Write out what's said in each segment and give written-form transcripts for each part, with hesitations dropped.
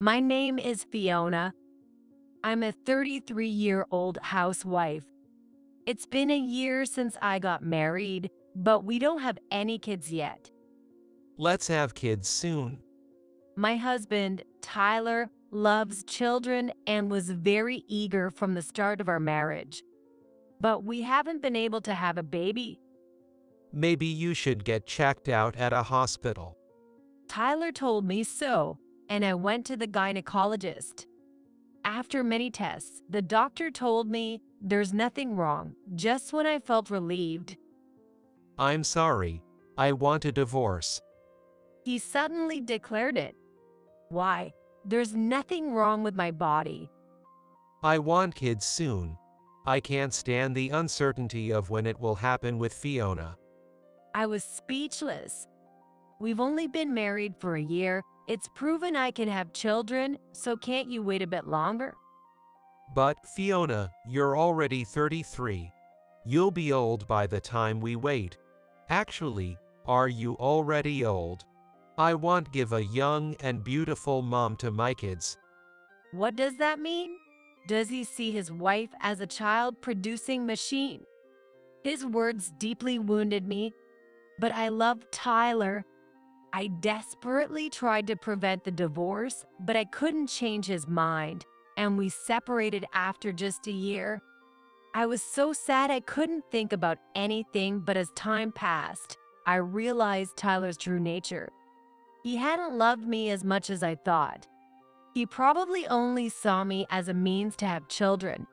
My name is Fiona. I'm a 33-year-old housewife. It's been a year since I got married, but we don't have any kids yet. Let's have kids soon. My husband, Tyler, loves children and was very eager from the start of our marriage. But we haven't been able to have a baby. Maybe you should get checked out at a hospital. Tyler told me so, and I went to the gynecologist. After many tests, the doctor told me there's nothing wrong. Just when I felt relieved, I'm sorry. I want a divorce. he suddenly declared it. Why? There's nothing wrong with my body. I want kids soon. I can't stand the uncertainty of when it will happen with Fiona. I was speechless. We've only been married for a year. It's proven I can have children, so can't you wait a bit longer? But, Fiona, you're already 33. You'll be old by the time we wait. Actually, are you already old? I want to give a young and beautiful mom to my kids. What does that mean? Does he see his wife as a child-producing machine? His words deeply wounded me, but I love Tyler. I desperately tried to prevent the divorce, but I couldn't change his mind, and we separated after just a year. I was so sad I couldn't think about anything, but as time passed, I realized Tyler's true nature. He hadn't loved me as much as I thought. He probably only saw me as a means to have children.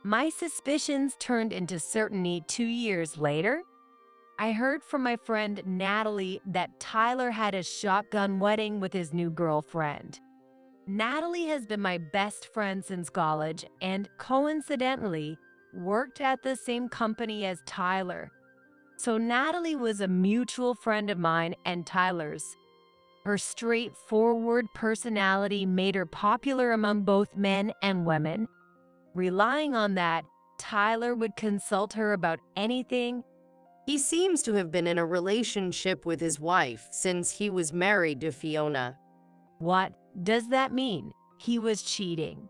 My suspicions turned into certainty 2 years later. I heard from my friend Natalie that Tyler had a shotgun wedding with his new girlfriend. Natalie has been my best friend since college and, coincidentally, worked at the same company as Tyler. So Natalie was a mutual friend of mine and Tyler's. Her straightforward personality made her popular among both men and women. Relying on that, Tyler would consult her about anything. He seems to have been in a relationship with his wife since he was married to Fiona. What does that mean? He was cheating.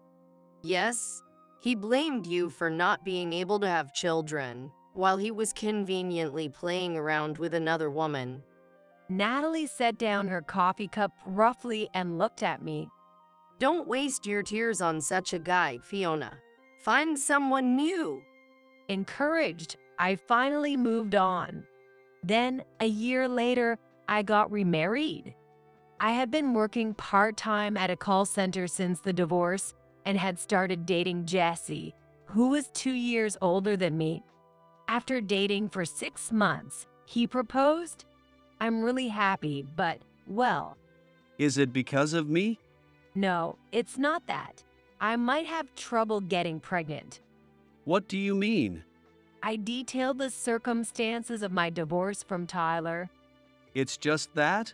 Yes, he blamed you for not being able to have children, while he was conveniently playing around with another woman. Natalie set down her coffee cup roughly and looked at me. Don't waste your tears on such a guy, Fiona. Find someone new. Encouraged, I finally moved on. Then, a year later, I got remarried. I had been working part-time at a call center since the divorce and had started dating Jesse, who was 2 years older than me. After dating for 6 months, he proposed. I'm really happy, but, well, Is it because of me? no, it's not that. I might have trouble getting pregnant. What do you mean? I detailed the circumstances of my divorce from Tyler. It's just that?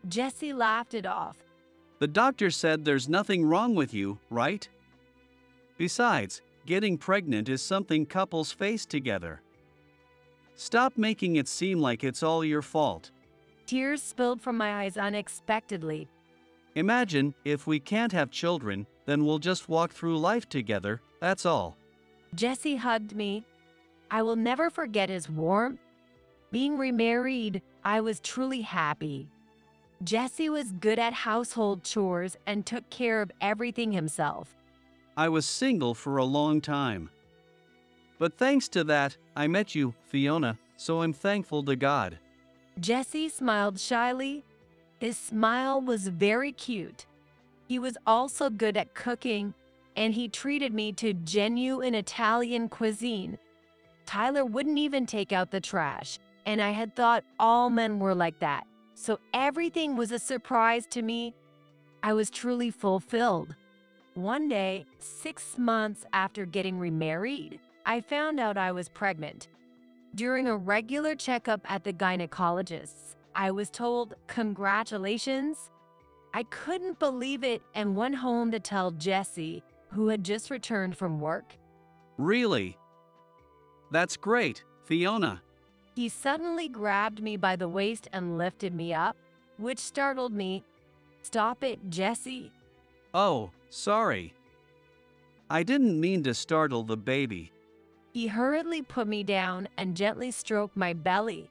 Jesse laughed it off. The doctor said there's nothing wrong with you, right? Besides, getting pregnant is something couples face together. Stop making it seem like it's all your fault. Tears spilled from my eyes unexpectedly. Imagine, if we can't have children, then we'll just walk through life together, that's all. Jesse hugged me. I will never forget his warmth. Being remarried, I was truly happy. Jesse was good at household chores and took care of everything himself. I was single for a long time. But thanks to that, I met you, Fiona, so I'm thankful to God. Jesse smiled shyly. His smile was very cute. He was also good at cooking, and he treated me to genuine Italian cuisine. Tyler wouldn't even take out the trash, and I had thought all men were like that, so everything was a surprise to me. I was truly fulfilled. One day, 6 months after getting remarried, I found out I was pregnant. During a regular checkup at the gynecologist's, I was told, "Congratulations." I couldn't believe it and went home to tell Jesse, who had just returned from work. Really? That's great, Fiona. He suddenly grabbed me by the waist and lifted me up, which startled me. "Stop it, Jesse." Oh, sorry. I didn't mean to startle the baby. He hurriedly put me down and gently stroked my belly.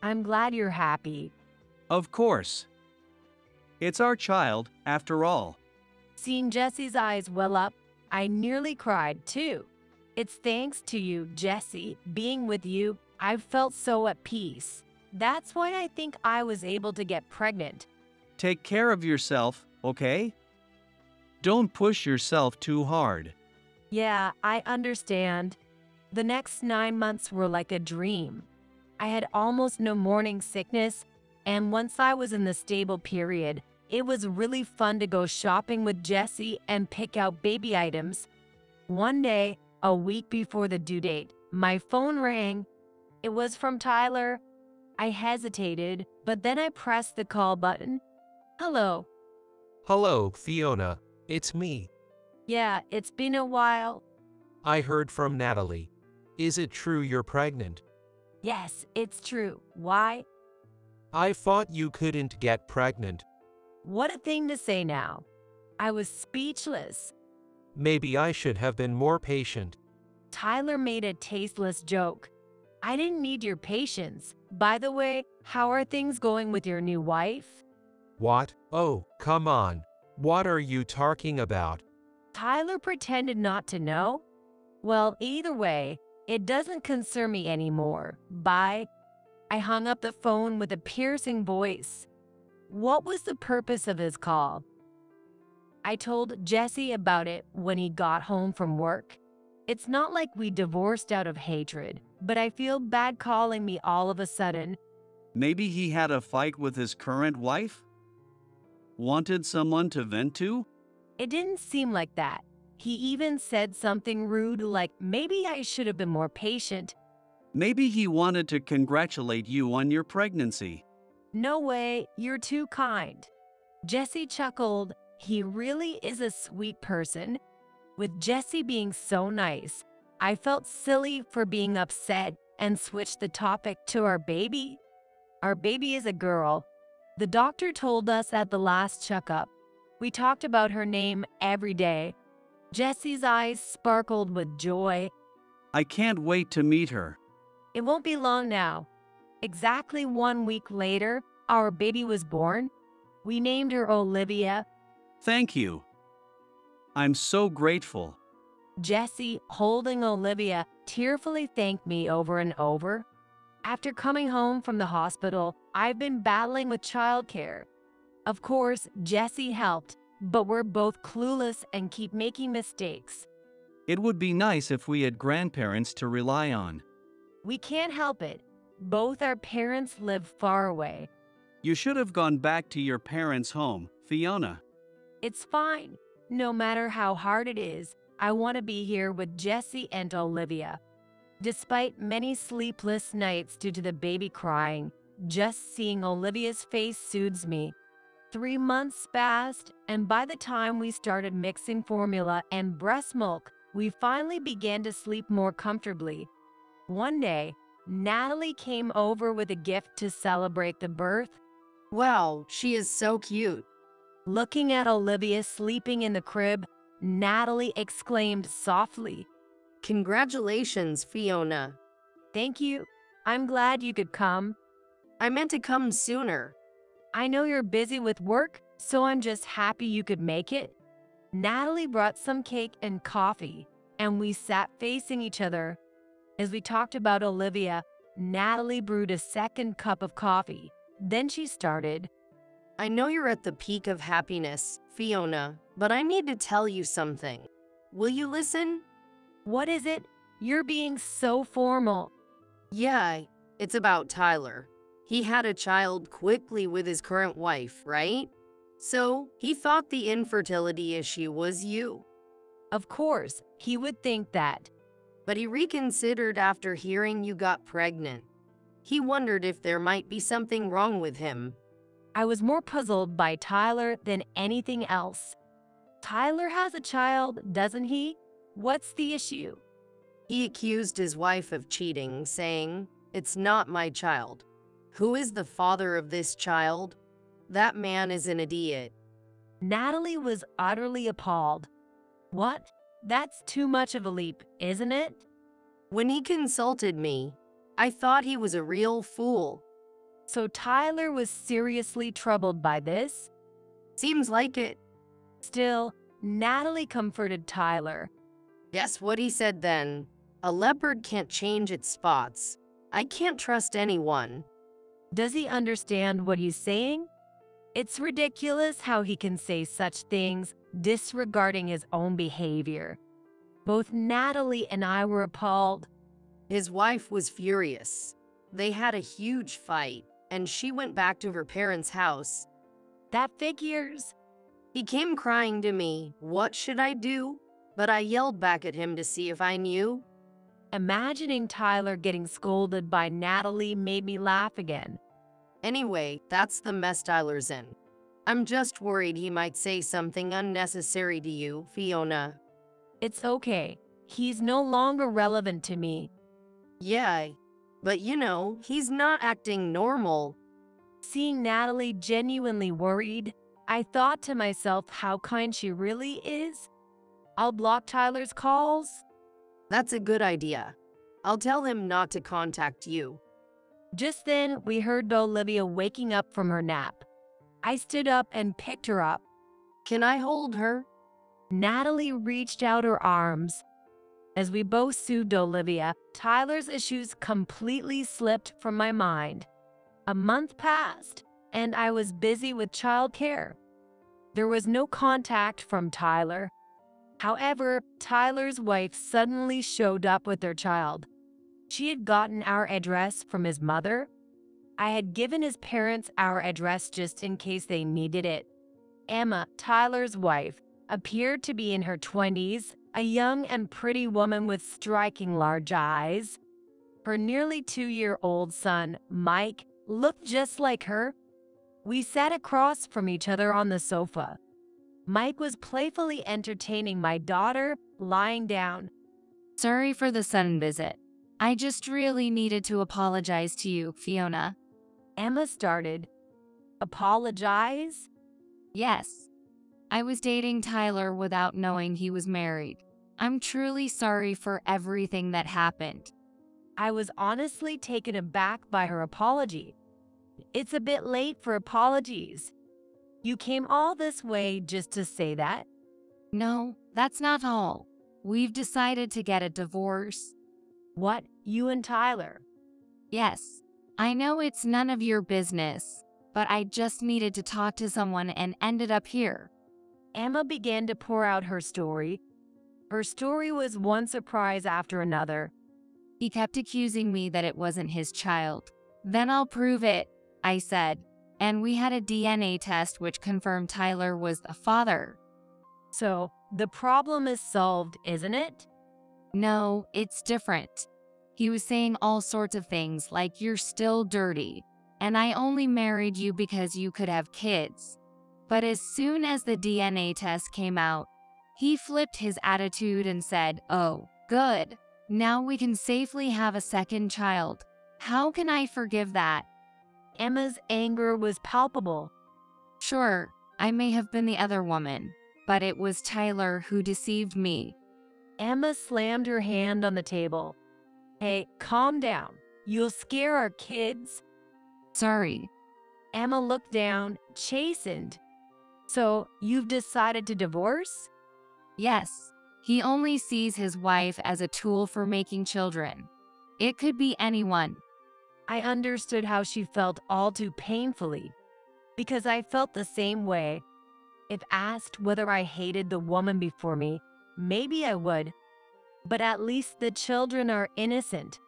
I'm glad you're happy. Of course. It's our child, after all. Seeing Jesse's eyes well up, I nearly cried too. It's thanks to you, Jesse. Being with you, I've felt so at peace. That's why I think I was able to get pregnant. Take care of yourself, okay? Don't push yourself too hard. Yeah, I understand. The next 9 months were like a dream. I had almost no morning sickness, and once I was in the stable period, it was really fun to go shopping with Jesse and pick out baby items. One day, a week before the due date, my phone rang. It was from Tyler. I hesitated, but then I pressed the call button. Hello. Hello, Fiona. It's me. Yeah, it's been a while. I heard from Natalie. Is it true you're pregnant? Yes, it's true. Why? I thought you couldn't get pregnant. What a thing to say now. I was speechless. Maybe I should have been more patient. Tyler made a tasteless joke. I didn't need your patience. By the way, how are things going with your new wife? What? Oh, come on. What are you talking about? Tyler pretended not to know. Well, either way, it doesn't concern me anymore. Bye. I hung up the phone with a piercing voice. What was the purpose of his call? I told Jesse about it when he got home from work. It's not like we divorced out of hatred, but I feel bad calling me all of a sudden. Maybe he had a fight with his current wife? Wanted someone to vent to? It didn't seem like that. He even said something rude like maybe I should have been more patient. Maybe he wanted to congratulate you on your pregnancy. No way, you're too kind. Jesse chuckled. He really is a sweet person. With Jesse being so nice, I felt silly for being upset and switched the topic to our baby. Our baby is a girl. The doctor told us at the last checkup. We talked about her name every day. Jesse's eyes sparkled with joy. I can't wait to meet her. It won't be long now. Exactly 1 week later, our baby was born. We named her Olivia. Thank you. I'm so grateful. Jesse, holding Olivia, tearfully thanked me over and over. After coming home from the hospital, I've been battling with childcare. Of course, Jesse helped, but we're both clueless and keep making mistakes. It would be nice if we had grandparents to rely on. We can't help it. Both our parents live far away. You should have gone back to your parents' home, Fiona. It's fine. No matter how hard it is, I want to be here with Jesse and Olivia. Despite many sleepless nights due to the baby crying, just seeing Olivia's face soothes me. 3 months passed, and by the time we started mixing formula and breast milk, we finally began to sleep more comfortably. One day, Natalie came over with a gift to celebrate the birth. Wow, she is so cute. Looking at Olivia sleeping in the crib, Natalie exclaimed softly, Congratulations, Fiona. "Thank you. I'm glad you could come. I meant to come sooner. I know you're busy with work, so I'm just happy you could make it." Natalie brought some cake and coffee, and we sat facing each other. As we talked about Olivia, Natalie brewed a second cup of coffee. Then she started, I know you're at the peak of happiness, Fiona, but I need to tell you something. Will you listen? "What is it? You're being so formal." Yeah, it's about Tyler. He had a child quickly with his current wife, right? So, he thought the infertility issue was you. Of course, he would think that. But he reconsidered after hearing you got pregnant. He wondered if there might be something wrong with him. I was more puzzled by Tyler than anything else. Tyler has a child, doesn't he? What's the issue? He accused his wife of cheating, saying, It's not my child. Who is the father of this child? That man is an idiot. Natalie was utterly appalled. What? That's too much of a leap, isn't it? When he consulted me, I thought he was a real fool. So Tyler was seriously troubled by this? Seems like it. Still, Natalie comforted Tyler. Guess what he said then? A leopard can't change its spots. I can't trust anyone. Does he understand what he's saying? It's ridiculous how he can say such things, disregarding his own behavior. Both Natalie and I were appalled. His wife was furious. They had a huge fight, and she went back to her parents' house. That figures. He came crying to me, "What should I do?" But I yelled back at him to see if I knew. Imagining Tyler getting scolded by Natalie made me laugh again. Anyway, that's the mess Tyler's in. I'm just worried he might say something unnecessary to you, Fiona. It's okay. He's no longer relevant to me. Yeah, but he's not acting normal. Seeing Natalie genuinely worried, I thought to myself how kind she really is. I'll block Tyler's calls. That's a good idea. I'll tell him not to contact you. Just then, we heard Olivia waking up from her nap. I stood up and picked her up. Can I hold her? Natalie reached out her arms. As we both soothed Olivia, Tyler's issues completely slipped from my mind. A month passed, and I was busy with childcare. There was no contact from Tyler. However, Tyler's wife suddenly showed up with their child. She had gotten our address from his mother. I had given his parents our address just in case they needed it. Emma, Tyler's wife, appeared to be in her 20s, a young and pretty woman with striking large eyes. Her nearly 2-year-old son, Mike, looked just like her. We sat across from each other on the sofa. Mike was playfully entertaining my daughter, lying down. Sorry for the sudden visit. I just really needed to apologize to you, Fiona. Emma started. Apologize? Yes. I was dating Tyler without knowing he was married. I'm truly sorry for everything that happened. I was honestly taken aback by her apology. It's a bit late for apologies. You came all this way just to say that? No, that's not all. We've decided to get a divorce. What, you and Tyler? Yes. I know it's none of your business, but I just needed to talk to someone and ended up here. Emma began to pour out her story. Her story was one surprise after another. He kept accusing me that it wasn't his child. Then I'll prove it, I said, and we had a DNA test which confirmed Tyler was the father. So, the problem is solved, isn't it? No, it's different. He was saying all sorts of things like you're still dirty, and I only married you because you could have kids. But as soon as the DNA test came out, he flipped his attitude and said, "Oh, good. Now we can safely have a second child. How can I forgive that?" Emma's anger was palpable. Sure, I may have been the other woman, but it was Tyler who deceived me. Emma slammed her hand on the table. Hey, calm down. You'll scare our kids. Sorry. Emma looked down, chastened. So, you've decided to divorce? Yes. He only sees his wife as a tool for making children. It could be anyone. I understood how she felt all too painfully, because I felt the same way. If asked whether I hated the woman before me, maybe I would. But at least the children are innocent.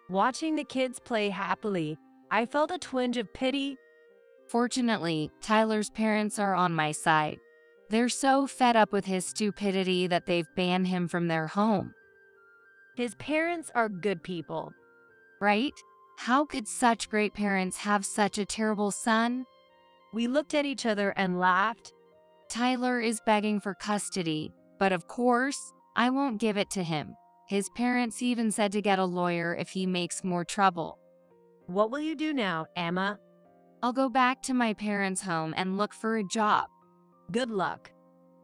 Watching the kids play happily, I felt a twinge of pity. Fortunately, Tyler's parents are on my side. They're so fed up with his stupidity that they've banned him from their home. His parents are good people. Right? How could such great parents have such a terrible son? We looked at each other and laughed. Tyler is begging for custody, but of course, I won't give it to him. His parents even said to get a lawyer if he makes more trouble. What will you do now, Emma? I'll go back to my parents' home and look for a job. Good luck.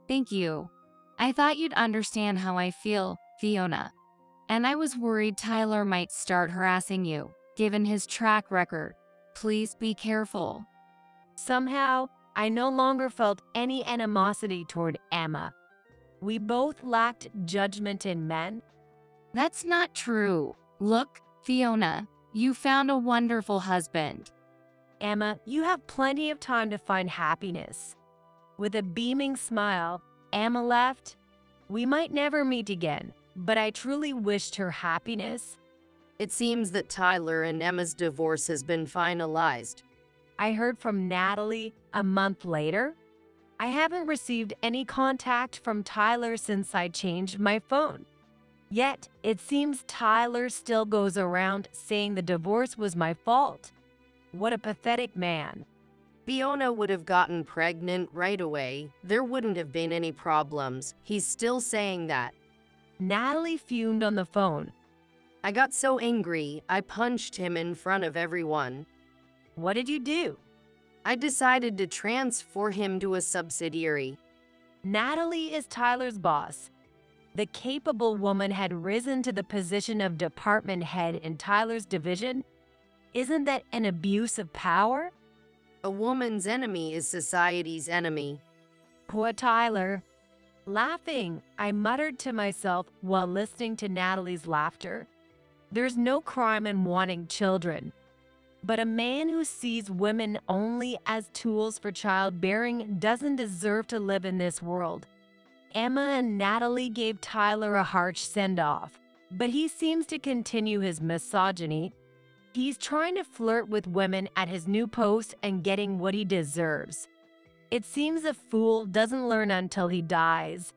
Thank you. I thought you'd understand how I feel, Fiona. And I was worried Tyler might start harassing you, given his track record. Please be careful. Somehow, I no longer felt any animosity toward Emma. We both lacked judgment in men. That's not true. Look, Fiona, you found a wonderful husband. Emma, you have plenty of time to find happiness. With a beaming smile, Emma left. We might never meet again, but I truly wished her happiness. It seems that Tyler and Emma's divorce has been finalized. I heard from Natalie a month later. I haven't received any contact from Tyler since I changed my phone. Yet, it seems Tyler still goes around saying the divorce was my fault. What a pathetic man. Fiona would have gotten pregnant right away. There wouldn't have been any problems. He's still saying that. Natalie fumed on the phone. I got so angry, I punched him in front of everyone. What did you do? I decided to transfer him to a subsidiary. Natalie is Tyler's boss. The capable woman had risen to the position of department head in Tyler's division. Isn't that an abuse of power? A woman's enemy is society's enemy. Poor Tyler. Laughing, I muttered to myself while listening to Natalie's laughter. There's no crime in wanting children. But a man who sees women only as tools for childbearing doesn't deserve to live in this world. Emma and Natalie gave Tyler a harsh send-off, but he seems to continue his misogyny. He's trying to flirt with women at his new post and getting what he deserves. It seems a fool doesn't learn until he dies.